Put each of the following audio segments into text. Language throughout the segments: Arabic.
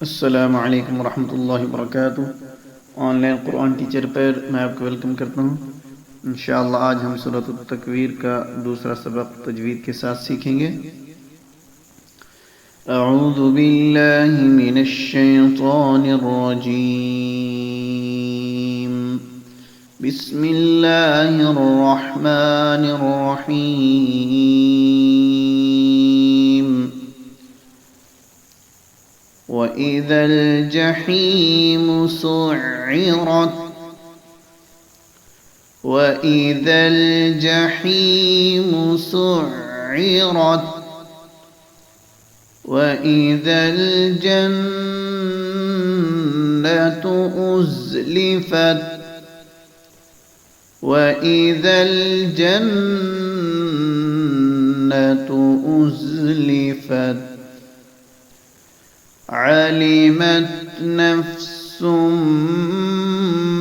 अस्सलामु अलैकुम वरहमतुल्लाहि वबरकातुह। ऑनलाइन कुरान टीचर पर मैं आपको वेलकम करता हूँ। इंशाअल्लाह आज हम सूरत तकवीर का दूसरा सबक तजवीद के साथ सीखेंगे। अऊज़ु बिल्लाहि मिनश शैतानिर रजीम। बिस्मिल्लाहिर रहमानिर रहीम। वइज़ा अल-जहीम सुइरत वइज़ा अल-जहीम सुइरत वइज़ा अल-जन्नतु उज़्लिफ़त वइज़ा अल-जन्नतु उज़्लिफ़त علمت نفس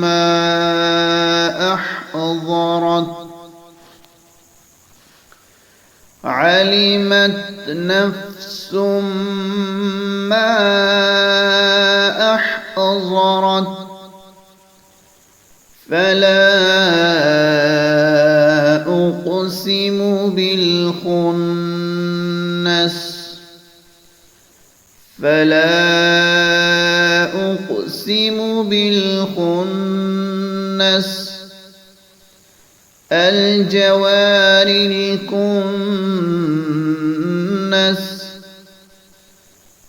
ما أحضرت علمت نفس ما أحضرت فلا أقسم بالخنس فلا أقسم بالخنس الجوار الكنس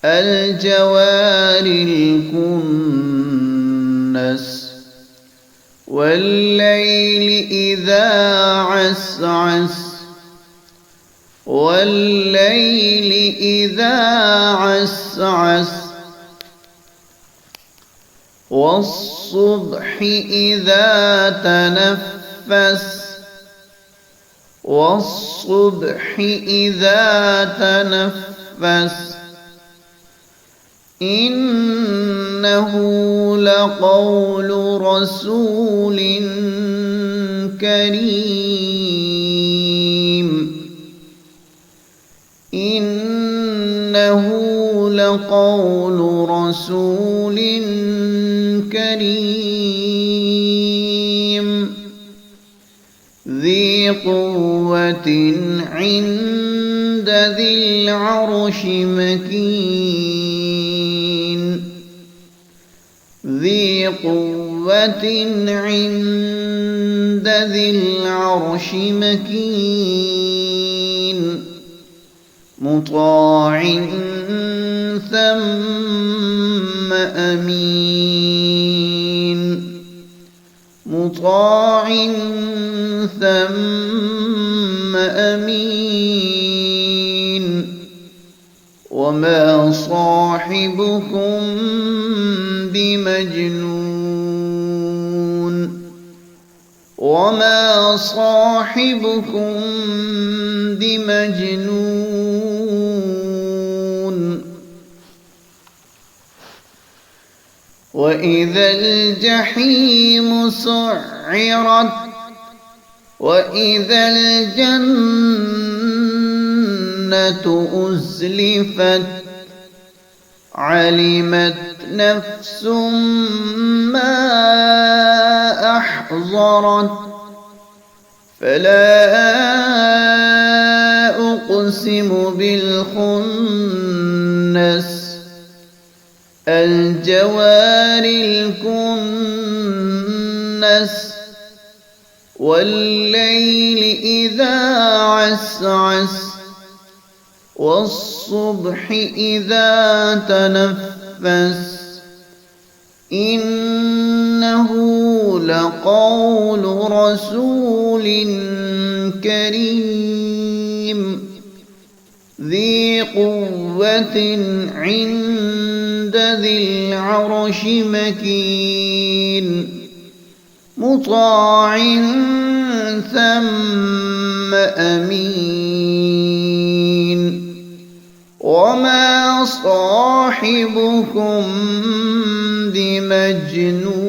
الجوار الكنس والليل إذا عسعس والليل إذا عسعس والصبح إذا تنفس والصبح إذا تنفس إنه لقول رسول كريم إنه لقول رسول كريم ذي قوة عند ذي العرش مكين ذي قوة عند ذي العرش مكين مطاع ثم أمين مطاع ثم أمين وما صاحبكم بمجنون وما صاحبكم بمجنون وإذا الجحيم سعرت وإذا الجنة أزلفت علمت نفس ما أحضرت فلا أقسم بالخنس الجوار الكنس والليل إذا عسعس والصبح إذا تنفس إنه لقول رسول كريم ذي قوة عند ذي العرش مكين مطاع ثم أمين وما صاحبكم بمجنون